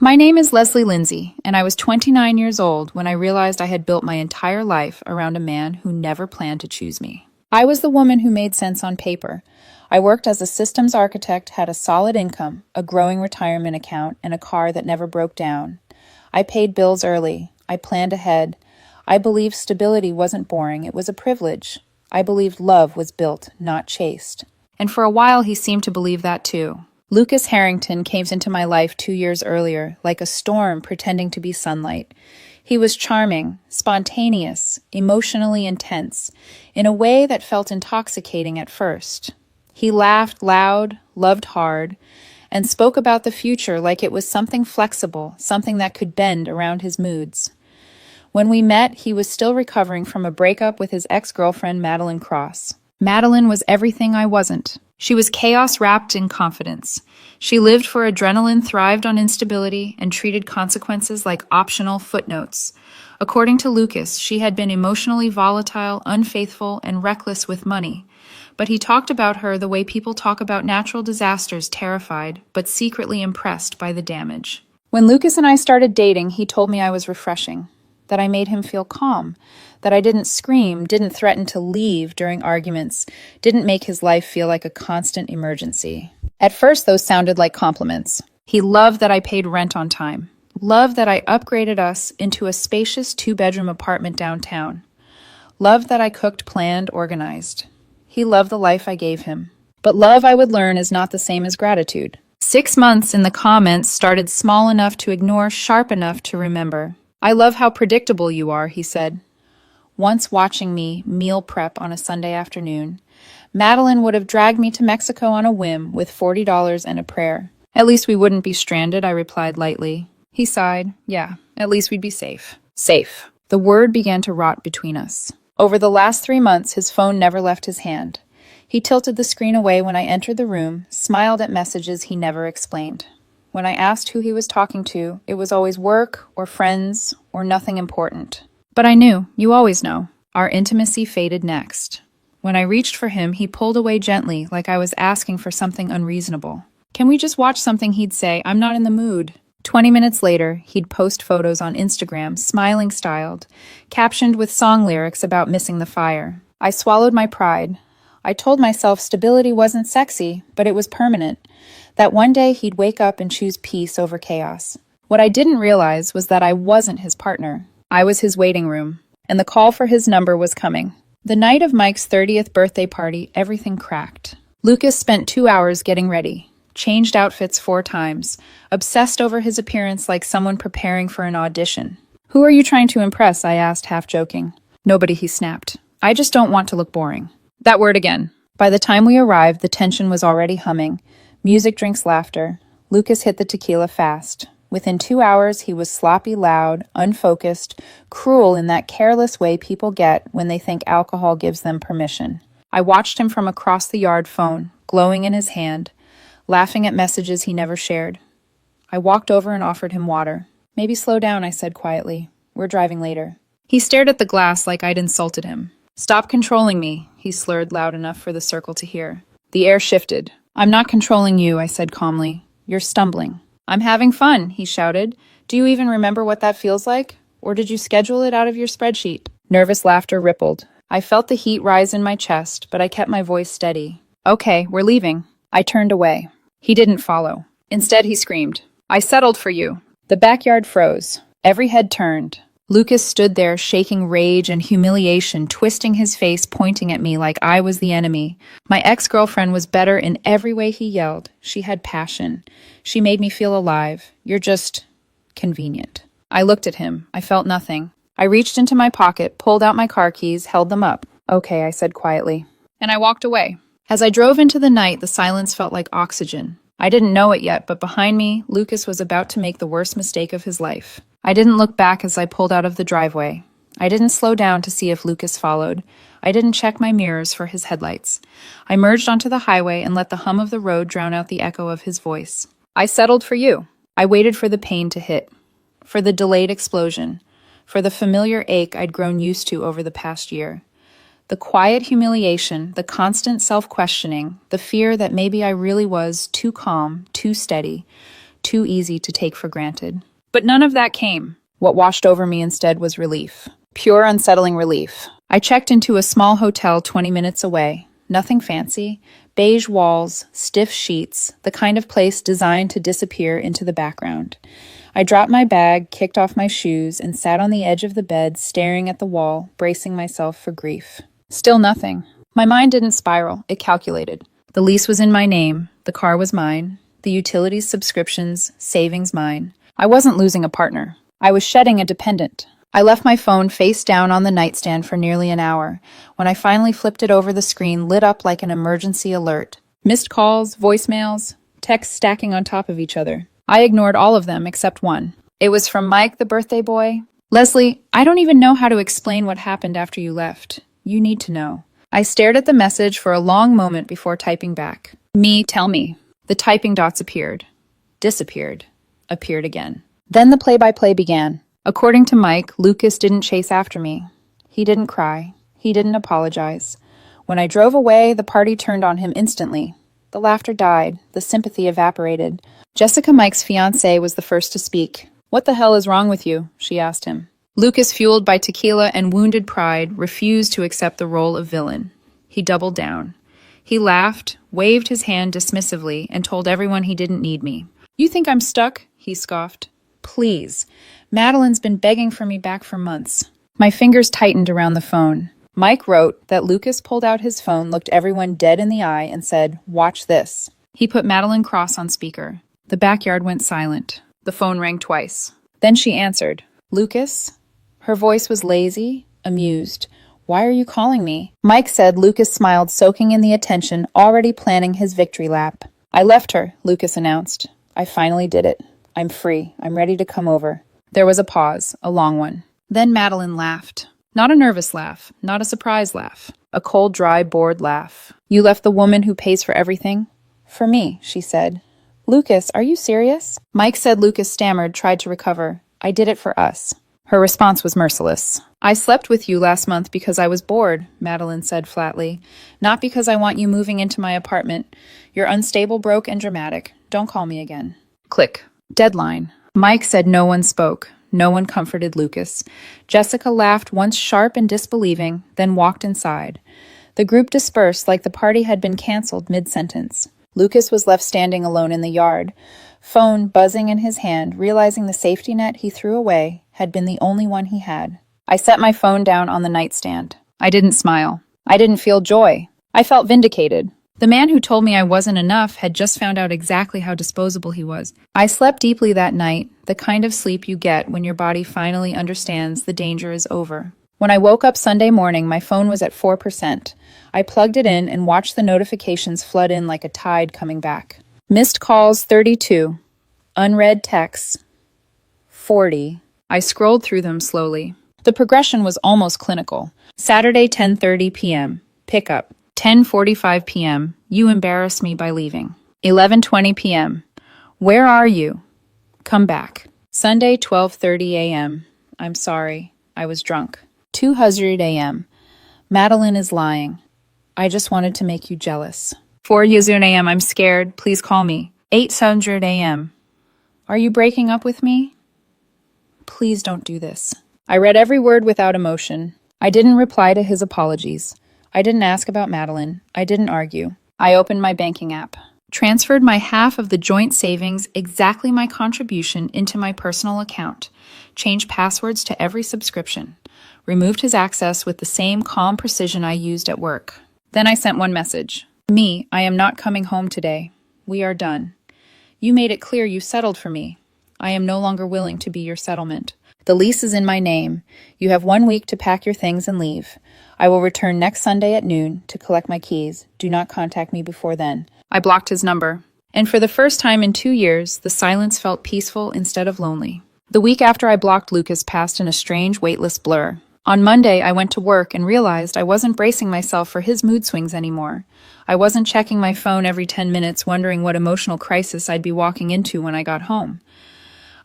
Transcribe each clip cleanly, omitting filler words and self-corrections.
My name is Leslie Lindsay, and I was 29 years old when I realized I had built my entire life around a man who never planned to choose me. I was the woman who made sense on paper. I worked as a systems architect, had a solid income, a growing retirement account, and a car that never broke down. I paid bills early. I planned ahead. I believed stability wasn't boring, it was a privilege. I believed love was built, not chased. And for a while, he seemed to believe that too. Lucas Harrington came into my life 2 years earlier, like a storm pretending to be sunlight. He was charming, spontaneous, emotionally intense, in a way that felt intoxicating at first. He laughed loud, loved hard, and spoke about the future like it was something flexible, something that could bend around his moods. When we met, he was still recovering from a breakup with his ex-girlfriend, Madeline Cross. Madeline was everything I wasn't. She was chaos wrapped in confidence. She lived for adrenaline, thrived on instability, and treated consequences like optional footnotes. According to Lucas, she had been emotionally volatile, unfaithful, and reckless with money. But he talked about her the way people talk about natural disasters, terrified, but secretly impressed by the damage. When Lucas and I started dating, he told me I was refreshing, that I made him feel calm, that I didn't scream, didn't threaten to leave during arguments, didn't make his life feel like a constant emergency. At first, those sounded like compliments. He loved that I paid rent on time, loved that I upgraded us into a spacious 2-bedroom apartment downtown, loved that I cooked, planned, organized. He loved the life I gave him. But love, I would learn, is not the same as gratitude. 6 months in the comments started small enough to ignore, sharp enough to remember. "I love how predictable you are," he said. Once watching me meal prep on a Sunday afternoon, Madeline would have dragged me to Mexico on a whim with $40 and a prayer. "At least we wouldn't be stranded," I replied lightly. He sighed. "Yeah, at least we'd be safe." Safe. The word began to rot between us. Over the last 3 months, his phone never left his hand. He tilted the screen away when I entered the room, smiled at messages he never explained. When I asked who he was talking to, it was always work or friends or nothing important. But I knew, you always know. Our intimacy faded next. When I reached for him, he pulled away gently, like I was asking for something unreasonable. "Can we just watch something?" he'd say. "I'm not in the mood." 20 minutes later, he'd post photos on Instagram, smiling styled, captioned with song lyrics about missing the fire. I swallowed my pride. I told myself stability wasn't sexy, but it was permanent. That one day he'd wake up and choose peace over chaos. What I didn't realize was that I wasn't his partner. I was his waiting room, and the call for his number was coming. The night of Mike's 30th birthday party, everything cracked. Lucas spent 2 hours getting ready, changed outfits 4 times, obsessed over his appearance like someone preparing for an audition. "Who are you trying to impress?" I asked, half joking. "Nobody," he snapped. "I just don't want to look boring." That word again. By the time we arrived, the tension was already humming. Music, drinks, laughter. Lucas hit the tequila fast. Within 2 hours, he was sloppy, loud, unfocused, cruel in that careless way people get when they think alcohol gives them permission. I watched him from across the yard, phone glowing in his hand, laughing at messages he never shared. I walked over and offered him water. "Maybe slow down," I said quietly. "We're driving later." He stared at the glass like I'd insulted him. "Stop controlling me," he slurred loud enough for the circle to hear. The air shifted. "I'm not controlling you," I said calmly. "You're stumbling." "I'm having fun," he shouted. "Do you even remember what that feels like? Or did you schedule it out of your spreadsheet?" Nervous laughter rippled. I felt the heat rise in my chest, but I kept my voice steady. "Okay, we're leaving." I turned away. He didn't follow. Instead, he screamed, "I settled for you." The backyard froze. Every head turned. Lucas stood there, shaking rage and humiliation, twisting his face, pointing at me like I was the enemy. My ex-girlfriend was better in every way, he yelled. She had passion. She made me feel alive. "You're just convenient." I looked at him. I felt nothing. I reached into my pocket, pulled out my car keys, held them up. "Okay," I said quietly. And I walked away. As I drove into the night, the silence felt like oxygen. I didn't know it yet, but behind me, Lucas was about to make the worst mistake of his life. I didn't look back as I pulled out of the driveway. I didn't slow down to see if Lucas followed. I didn't check my mirrors for his headlights. I merged onto the highway and let the hum of the road drown out the echo of his voice. "I settled for you." I waited for the pain to hit, for the delayed explosion, for the familiar ache I'd grown used to over the past year. The quiet humiliation, the constant self-questioning, the fear that maybe I really was too calm, too steady, too easy to take for granted. But none of that came. What washed over me instead was relief. Pure, unsettling relief. I checked into a small hotel 20 minutes away. Nothing fancy. Beige walls, stiff sheets, the kind of place designed to disappear into the background. I dropped my bag, kicked off my shoes, and sat on the edge of the bed, staring at the wall, bracing myself for grief. Still nothing. My mind didn't spiral, it calculated. The lease was in my name, the car was mine, the utilities, subscriptions, savings mine. I wasn't losing a partner. I was shedding a dependent. I left my phone face down on the nightstand for nearly an hour. When I finally flipped it over, the screen lit up like an emergency alert. Missed calls, voicemails, texts stacking on top of each other. I ignored all of them except one. It was from Mike, the birthday boy. "Leslie, I don't even know how to explain what happened after you left. You need to know." I stared at the message for a long moment before typing back. Tell me. The typing dots appeared. Disappeared. Appeared again. Then the play-by-play began. According to Mike, Lucas didn't chase after me. He didn't cry. He didn't apologize. When I drove away, the party turned on him instantly. The laughter died. The sympathy evaporated. Jessica, Mike's fiancée, was the first to speak. "What the hell is wrong with you?" she asked him. Lucas, fueled by tequila and wounded pride, refused to accept the role of villain. He doubled down. He laughed, waved his hand dismissively, and told everyone he didn't need me. "You think I'm stuck?" he scoffed. "Please. Madeline's been begging for me back for months." My fingers tightened around the phone. Mike wrote that Lucas pulled out his phone, looked everyone dead in the eye, and said, "Watch this." He put Madeline Cross on speaker. The backyard went silent. The phone rang twice. Then she answered. "Lucas?" Her voice was lazy, amused. "Why are you calling me?" Mike said. Lucas smiled, soaking in the attention, already planning his victory lap. "I left her," Lucas announced. "I finally did it. I'm free. I'm ready to come over." There was a pause, a long one. Then Madeline laughed. Not a nervous laugh, not a surprise laugh. A cold, dry, bored laugh. "You left the woman who pays for everything?" "For me," she said. "Lucas, are you serious?" Mike said. Lucas stammered, tried to recover. "I did it for us." Her response was merciless. "I slept with you last month because I was bored," Madeline said flatly. "Not because I want you moving into my apartment. You're unstable, broke, and dramatic. Don't call me again." Click. Deadline. Mike said. No one spoke. No one comforted Lucas. Jessica laughed, once sharp and disbelieving, then walked inside. The group dispersed like the party had been canceled mid-sentence. Lucas was left standing alone in the yard, phone buzzing in his hand, realizing the safety net he threw away had been the only one he had. I set my phone down on the nightstand. I didn't smile. I didn't feel joy. I felt vindicated. The man who told me I wasn't enough had just found out exactly how disposable he was. I slept deeply that night, the kind of sleep you get when your body finally understands the danger is over. When I woke up Sunday morning, my phone was at 4%. I plugged it in and watched the notifications flood in like a tide coming back. Missed calls 32. Unread texts 40. I scrolled through them slowly. The progression was almost clinical. Saturday, 10:30 p.m. Pickup. 10:45 p.m. You embarrassed me by leaving. 11:20 p.m. Where are you? Come back. Sunday, 12:30 a.m. I'm sorry. I was drunk. 2:00 a.m. Madeline is lying. I just wanted to make you jealous. 4:00 a.m. I'm scared. Please call me. 8:00 a.m. Are you breaking up with me? Please don't do this. I read every word without emotion. I didn't reply to his apologies. I didn't ask about Madeline. I didn't argue. I opened my banking app, transferred my half of the joint savings, exactly my contribution, into my personal account, changed passwords to every subscription, removed his access with the same calm precision I used at work. Then I sent one message. I am not coming home today. We are done. You made it clear you settled for me. I am no longer willing to be your settlement. The lease is in my name. You have 1 week to pack your things and leave. I will return next Sunday at noon to collect my keys. Do not contact me before then. I blocked his number. And for the first time in 2 years, the silence felt peaceful instead of lonely. The week after I blocked Lucas passed in a strange, weightless blur. On Monday, I went to work and realized I wasn't bracing myself for his mood swings anymore. I wasn't checking my phone every 10 minutes, wondering what emotional crisis I'd be walking into when I got home.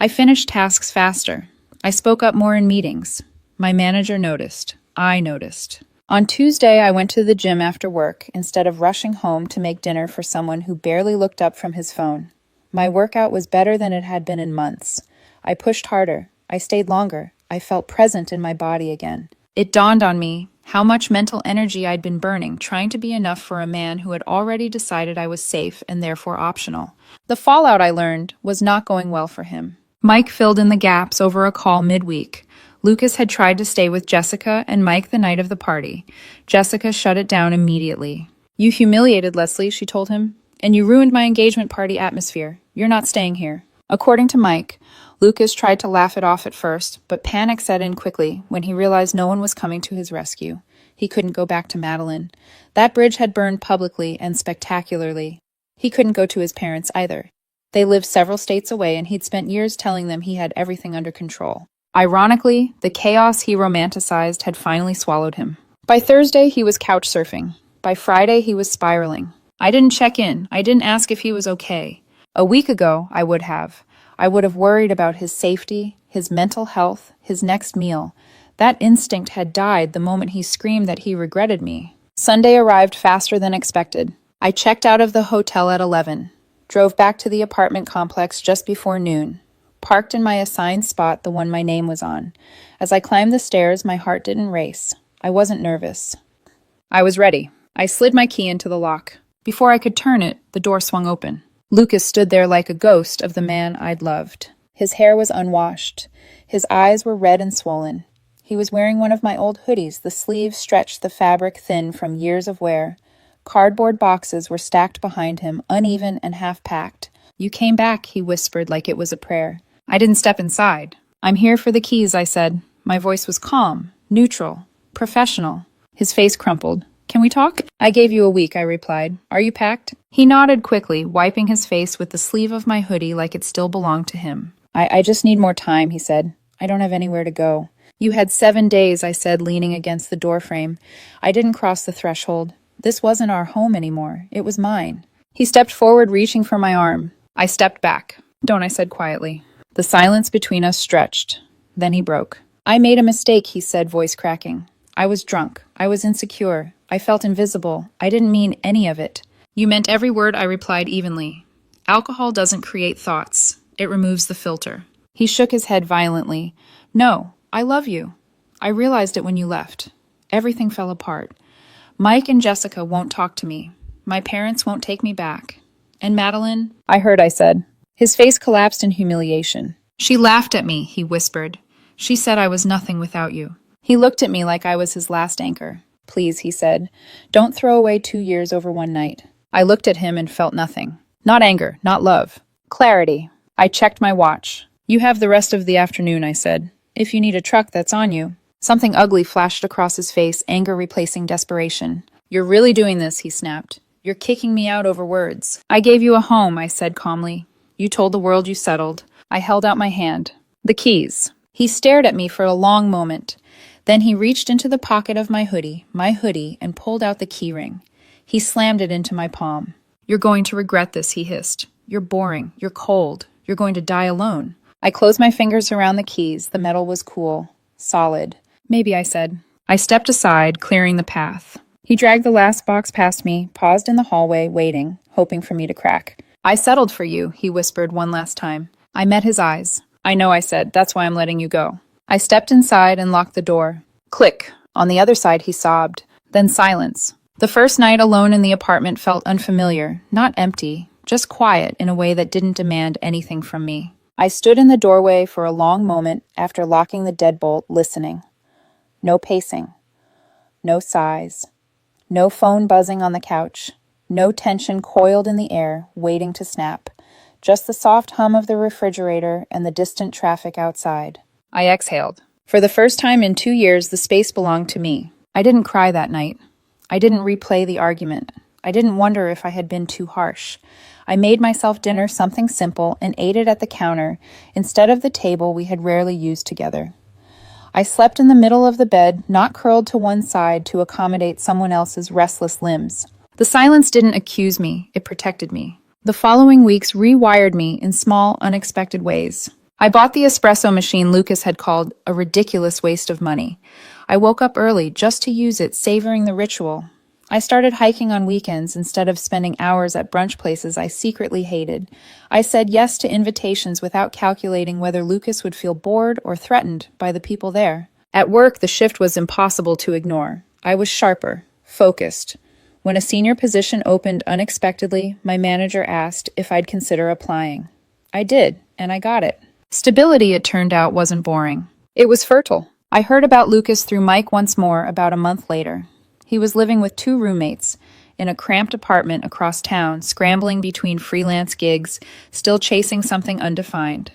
I finished tasks faster. I spoke up more in meetings. My manager noticed. I noticed. On Tuesday, I went to the gym after work instead of rushing home to make dinner for someone who barely looked up from his phone. My workout was better than it had been in months. I pushed harder. I stayed longer. I felt present in my body again. It dawned on me how much mental energy I'd been burning trying to be enough for a man who had already decided I was safe and therefore optional. The fallout, I learned, was not going well for him. Mike filled in the gaps over a call midweek. Lucas had tried to stay with Jessica and Mike the night of the party. Jessica shut it down immediately. "You humiliated Leslie," she told him, "and you ruined my engagement party atmosphere. You're not staying here." According to Mike, Lucas tried to laugh it off at first, but panic set in quickly when he realized no one was coming to his rescue. He couldn't go back to Madeline. That bridge had burned publicly and spectacularly. He couldn't go to his parents either. They lived several states away, and he'd spent years telling them he had everything under control. Ironically, the chaos he romanticized had finally swallowed him. By Thursday, he was couch surfing. By Friday, he was spiraling. I didn't check in. I didn't ask if he was okay. A week ago, I would have. I would have worried about his safety, his mental health, his next meal. That instinct had died the moment he screamed that he regretted me. Sunday arrived faster than expected. I checked out of the hotel at 11, drove back to the apartment complex just before noon, parked in my assigned spot, the one my name was on. As I climbed the stairs, my heart didn't race. I wasn't nervous. I was ready. I slid my key into the lock. Before I could turn it, the door swung open. Lucas stood there like a ghost of the man I'd loved. His hair was unwashed. His eyes were red and swollen. He was wearing one of my old hoodies. The sleeves stretched the fabric thin from years of wear. Cardboard boxes were stacked behind him, uneven and half-packed. "You came back," he whispered like it was a prayer. I didn't step inside. "I'm here for the keys," I said. My voice was calm, neutral, professional. His face crumpled. "Can we talk?" "I gave you a week," I replied. "Are you packed?" He nodded quickly, wiping his face with the sleeve of my hoodie like it still belonged to him. I just need more time," he said. "I don't have anywhere to go." "You had 7 days," I said, leaning against the doorframe. I didn't cross the threshold. This wasn't our home anymore. It was mine. He stepped forward, reaching for my arm. I stepped back. "Don't," I said quietly. The silence between us stretched. Then he broke. "I made a mistake," he said, voice cracking. "I was drunk. I was insecure. I felt invisible. I didn't mean any of it." "You meant every word," I replied evenly. "Alcohol doesn't create thoughts. It removes the filter." He shook his head violently. "No, I love you. I realized it when you left. Everything fell apart. Mike and Jessica won't talk to me. My parents won't take me back. And Madeline—" "I heard," I said. His face collapsed in humiliation. "She laughed at me," he whispered. "She said I was nothing without you." He looked at me like I was his last anchor. "Please," he said, "don't throw away 2 years over one night." I looked at him and felt nothing. Not anger, not love. Clarity. I checked my watch. "You have the rest of the afternoon," I said. "If you need a truck, that's on you." Something ugly flashed across his face, anger replacing desperation. "You're really doing this," he snapped. "You're kicking me out over words." "I gave you a home," I said calmly. "You told the world you settled." I held out my hand. "The keys." He stared at me for a long moment. Then he reached into the pocket of my hoodie, and pulled out the key ring. He slammed it into my palm. "You're going to regret this," he hissed. "You're boring. You're cold. You're going to die alone." I closed my fingers around the keys. The metal was cool, solid. "Maybe," I said. I stepped aside, clearing the path. He dragged the last box past me, paused in the hallway, waiting, hoping for me to crack. "I settled for you," he whispered one last time. I met his eyes. "I know," I said. "That's why I'm letting you go." I stepped inside and locked the door. Click. On the other side, he sobbed. Then silence. The first night alone in the apartment felt unfamiliar, not empty, just quiet in a way that didn't demand anything from me. I stood in the doorway for a long moment after locking the deadbolt, listening. No pacing. No sighs. No phone buzzing on the couch. No tension coiled in the air, waiting to snap. Just the soft hum of the refrigerator and the distant traffic outside. I exhaled. For the first time in 2 years, the space belonged to me. I didn't cry that night. I didn't replay the argument. I didn't wonder if I had been too harsh. I made myself dinner, something simple, and ate it at the counter instead of the table we had rarely used together. I slept in the middle of the bed, not curled to one side to accommodate someone else's restless limbs. The silence didn't accuse me, it protected me. The following weeks rewired me in small, unexpected ways. I bought the espresso machine Lucas had called a ridiculous waste of money. I woke up early just to use it, savoring the ritual. I started hiking on weekends instead of spending hours at brunch places I secretly hated. I said yes to invitations without calculating whether Lucas would feel bored or threatened by the people there. At work, the shift was impossible to ignore. I was sharper, focused. When a senior position opened unexpectedly, my manager asked if I'd consider applying. I did, and I got it. Stability, it turned out, wasn't boring. It was fertile. I heard about Lucas through Mike once more about a month later. He was living with 2 roommates in a cramped apartment across town, scrambling between freelance gigs, still chasing something undefined,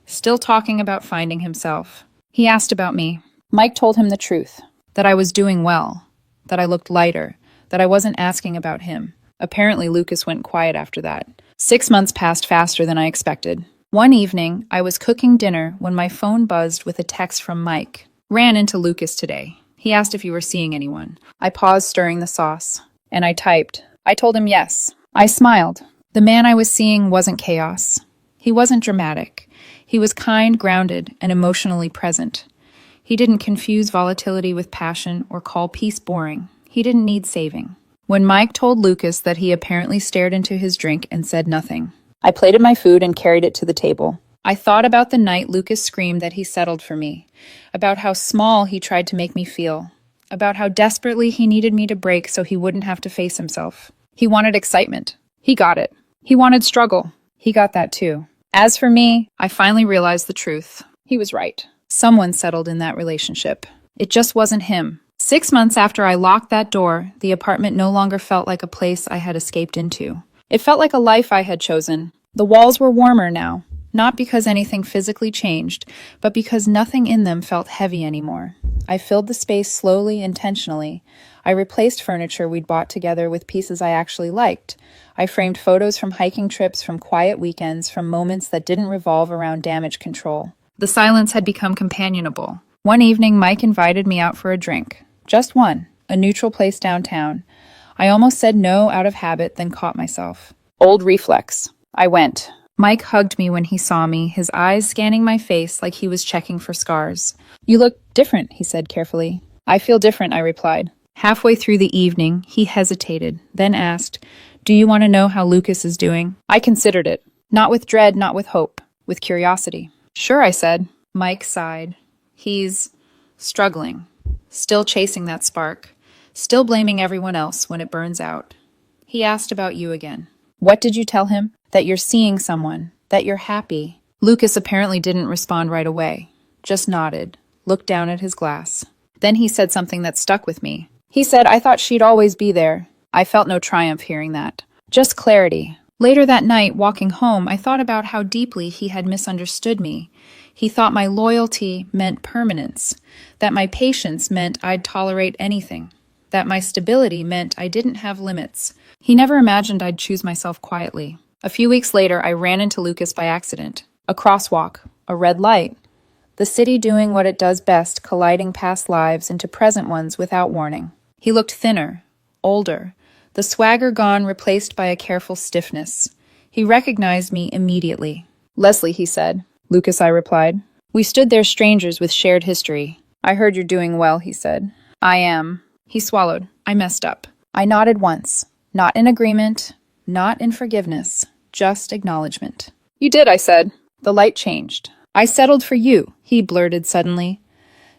still talking about finding himself. He asked about me. Mike told him the truth, that I was doing well, that I looked lighter, that I wasn't asking about him. Apparently, Lucas went quiet after that. 6 months passed faster than I expected. One evening, I was cooking dinner when my phone buzzed with a text from Mike. Ran into Lucas today. He asked if you were seeing anyone. I paused, stirring the sauce, and I typed. I told him yes. I smiled. The man I was seeing wasn't chaos. He wasn't dramatic. He was kind, grounded, and emotionally present. He didn't confuse volatility with passion or call peace boring. He didn't need saving. When Mike told Lucas that he apparently stared into his drink and said nothing, I plated my food and carried it to the table. I thought about the night Lucas screamed that he settled for me, about how small he tried to make me feel, about how desperately he needed me to break so he wouldn't have to face himself. He wanted excitement. He got it. He wanted struggle. He got that too. As for me, I finally realized the truth. He was right. Someone settled in that relationship. It just wasn't him. 6 months after I locked that door, the apartment no longer felt like a place I had escaped into. It felt like a life I had chosen. The walls were warmer now, not because anything physically changed, but because nothing in them felt heavy anymore. I filled the space slowly, intentionally. I replaced furniture we'd bought together with pieces I actually liked. I framed photos from hiking trips, from quiet weekends, from moments that didn't revolve around damage control. The silence had become companionable. One evening, Mike invited me out for a drink. Just one, a neutral place downtown. I almost said no out of habit, then caught myself. Old reflex. I went. Mike hugged me when he saw me, his eyes scanning my face like he was checking for scars. You look different, he said carefully. I feel different, I replied. Halfway through the evening, he hesitated, then asked, Do you want to know how Lucas is doing? I considered it. Not with dread, not with hope, with curiosity. Sure, I said. Mike sighed. He's struggling, still chasing that spark, still blaming everyone else when it burns out. He asked about you again. What did you tell him? That you're seeing someone, that you're happy. Lucas apparently didn't respond right away, just nodded, looked down at his glass. Then he said something that stuck with me. He said, I thought she'd always be there. I felt no triumph hearing that. Just clarity. Later that night, walking home, I thought about how deeply he had misunderstood me. He thought my loyalty meant permanence, that my patience meant I'd tolerate anything, that my stability meant I didn't have limits. He never imagined I'd choose myself quietly. A few weeks later, I ran into Lucas by accident. A crosswalk, a red light. The city doing what it does best, colliding past lives into present ones without warning. He looked thinner, older, the swagger gone, replaced by a careful stiffness. He recognized me immediately. Leslie, he said. Lucas, I replied. We stood there strangers with shared history. I heard you're doing well, he said. I am. He swallowed. I messed up. I nodded once. Not in agreement, not in forgiveness, just acknowledgement. You did, I said. The light changed. I settled for you, he blurted suddenly,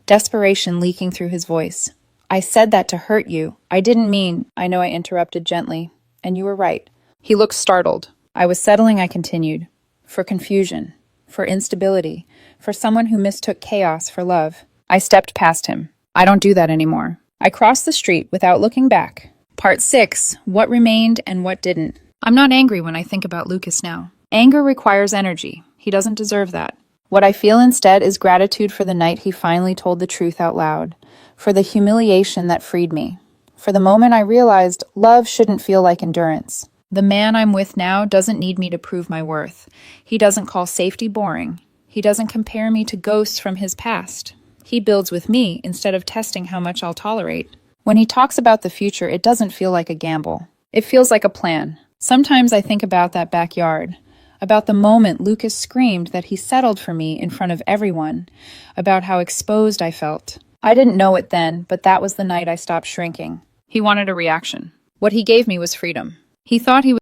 desperation leaking through his voice. I said that to hurt you. I didn't mean, I know I interrupted gently, and you were right. He looked startled. I was settling, I continued, for confusion, for instability, for someone who mistook chaos for love. I stepped past him. I don't do that anymore. I crossed the street without looking back. Part 6. What remained and what didn't. I'm not angry when I think about Lucas now. Anger requires energy. He doesn't deserve that. What I feel instead is gratitude for the night he finally told the truth out loud, for the humiliation that freed me, for the moment I realized love shouldn't feel like endurance. The man I'm with now doesn't need me to prove my worth. He doesn't call safety boring. He doesn't compare me to ghosts from his past. He builds with me instead of testing how much I'll tolerate. When he talks about the future, it doesn't feel like a gamble. It feels like a plan. Sometimes I think about that backyard, about the moment Lucas screamed that he settled for me in front of everyone, about how exposed I felt. I didn't know it then, but that was the night I stopped shrinking. He wanted a reaction. What he gave me was freedom. He thought he